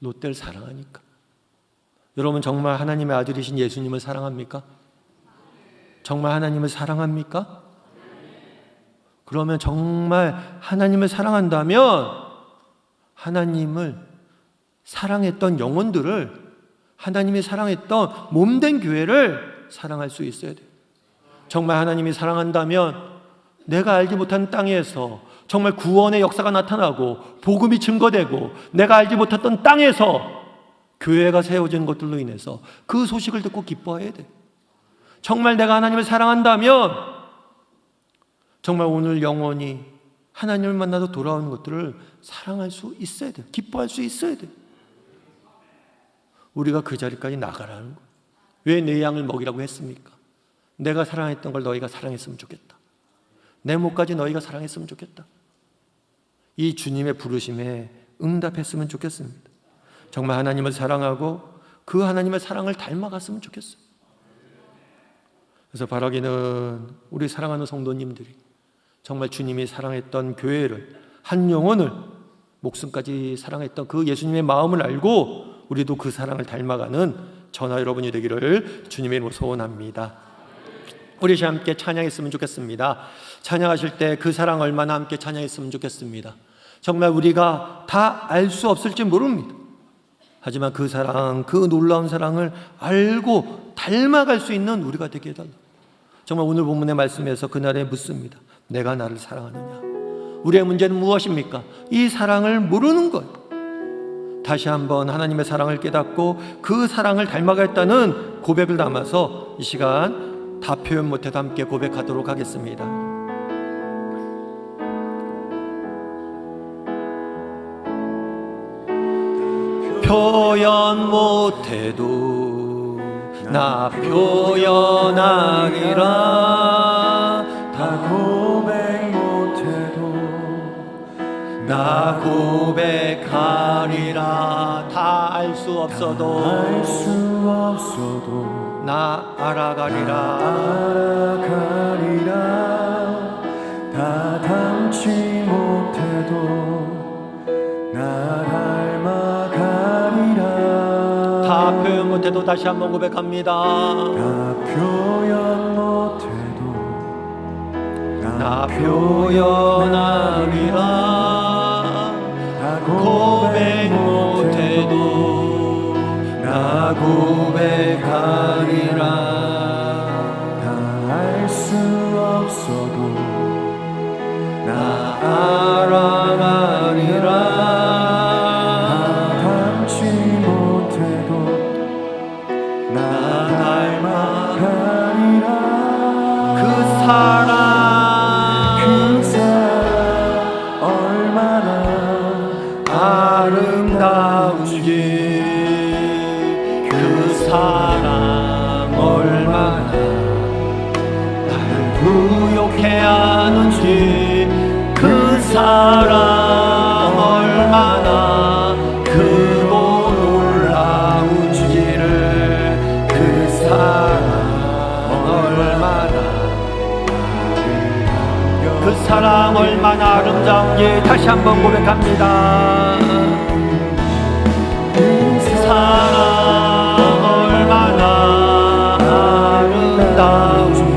롯데를 사랑하니까. 여러분, 정말 하나님의 아들이신 예수님을 사랑합니까? 정말 하나님을 사랑합니까? 그러면 정말 하나님을 사랑한다면 하나님을 사랑했던 영혼들을, 하나님이 사랑했던 몸된 교회를 사랑할 수 있어야 돼요. 정말 하나님이 사랑한다면 내가 알지 못한 땅에서 정말 구원의 역사가 나타나고 복음이 증거되고 내가 알지 못했던 땅에서 교회가 세워진 것들로 인해서 그 소식을 듣고 기뻐해야 돼. 정말 내가 하나님을 사랑한다면 정말 오늘 영원히 하나님을 만나서 돌아오는 것들을 사랑할 수 있어야 돼. 기뻐할 수 있어야 돼. 우리가 그 자리까지 나가라는 거예요. 왜 내 양을 먹이라고 했습니까? 내가 사랑했던 걸 너희가 사랑했으면 좋겠다. 내 목까지 너희가 사랑했으면 좋겠다. 이 주님의 부르심에 응답했으면 좋겠습니다. 정말 하나님을 사랑하고 그 하나님의 사랑을 닮아갔으면 좋겠어요. 그래서 바라기는 우리 사랑하는 성도님들이 정말 주님이 사랑했던 교회를, 한 영혼을 목숨까지 사랑했던 그 예수님의 마음을 알고 우리도 그 사랑을 닮아가는 저나 여러분이 되기를 주님의 이름으로 소원합니다. 우리 함께 찬양했으면 좋겠습니다. 찬양하실 때 그 사랑 얼마나 함께 찬양했으면 좋겠습니다. 정말 우리가 다 알 수 없을지 모릅니다. 하지만 그 사랑, 그 놀라운 사랑을 알고 닮아갈 수 있는 우리가 되게 해달라. 정말 오늘 본문의 말씀에서 그날에 묻습니다. 내가 나를 사랑하느냐? 우리의 문제는 무엇입니까? 이 사랑을 모르는 것. 다시 한번 하나님의 사랑을 깨닫고 그 사랑을 닮아가겠다는 고백을 담아서 이 시간 다 표현 못해도 함께 고백하도록 하겠습니다. 표현 못해도 나 표현하리라. 다 고백 못해도 나 고백하리라. 다 알 수 없어도 알 수 없어도 나 알아가리라. 알아가리라. 다 닮지 못해도 나 닮아가리라. 다 표현 못해도 다시 한번 고백합니다. 다 표현 못해도 나 표현하리라. 다 고백 못해도 나 고백하리라. 다 알 수 없어도 나 알아가리라. 다 닮지 못해도 나 닮아가리라. 그 사랑 그 사랑 얼마나 아름다운지, 그 사랑 얼마나 날 부욕해 하는지, 그 사랑 얼마나 크고 놀라운지를, 그 사랑 얼마나, 그 사랑 얼마나 아름다운지 다시 한번 고백합니다. 그 사랑 얼마나 아름다운지,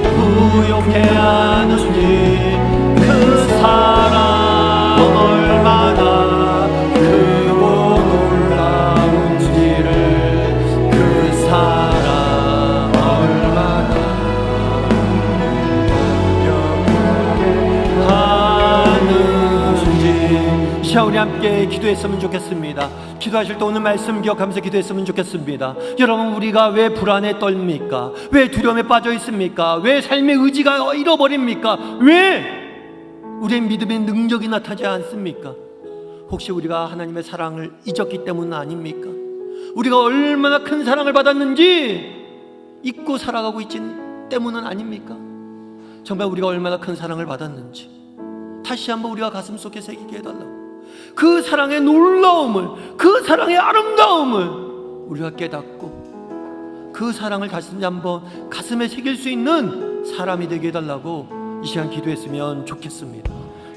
부욕해 하는지, 그 사랑 얼마나 크고 놀라운지를, 그 사랑 얼마나 하는지. 자, 우리 함께 기도했으면 좋겠습니다. 기도하실 때 오늘 말씀 기억하면서 기도했으면 좋겠습니다. 여러분, 우리가 왜 불안에 떨립니까? 왜 두려움에 빠져 있습니까? 왜 삶의 의지가 잃어버립니까? 왜 우리의 믿음의 능력이 나타나지 않습니까? 혹시 우리가 하나님의 사랑을 잊었기 때문은 아닙니까? 우리가 얼마나 큰 사랑을 받았는지 잊고 살아가고 있기 때문은 아닙니까? 정말 우리가 얼마나 큰 사랑을 받았는지 다시 한번 우리가 가슴속에 새기게 해달라고. 그 사랑의 놀라움을, 그 사랑의 아름다움을 우리가 깨닫고 그 사랑을 다시 한번 가슴에 새길 수 있는 사람이 되게 해달라고 이 시간 기도했으면 좋겠습니다.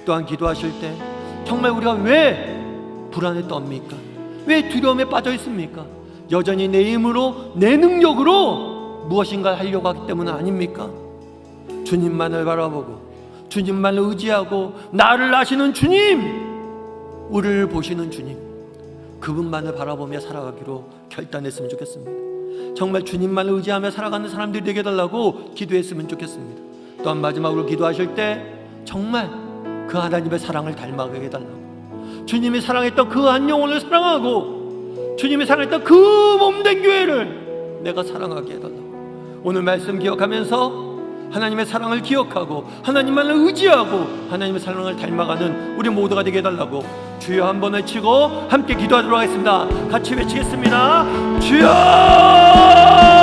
또한 기도하실 때 정말 우리가 왜 불안에 떱니까? 왜 두려움에 빠져 있습니까? 여전히 내 힘으로, 내 능력으로 무엇인가 하려고 하기 때문은 아닙니까? 주님만을 바라보고 주님만을 의지하고 나를 아시는 주님, 우리를 보시는 주님, 그분만을 바라보며 살아가기로 결단했으면 좋겠습니다. 정말 주님만을 의지하며 살아가는 사람들이 되게 해달라고 기도했으면 좋겠습니다. 또한 마지막으로 기도하실 때 정말 그 하나님의 사랑을 닮아가게 해달라고, 주님이 사랑했던 그 한 영혼을 사랑하고 주님이 사랑했던 그 몸된 교회를 내가 사랑하게 해달라고. 오늘 말씀 기억하면서 하나님의 사랑을 기억하고 하나님만을 의지하고 하나님의 사랑을 닮아가는 우리 모두가 되게 해달라고 주여 한번 외치고 함께 기도하도록 하겠습니다. 같이 외치겠습니다. 주여!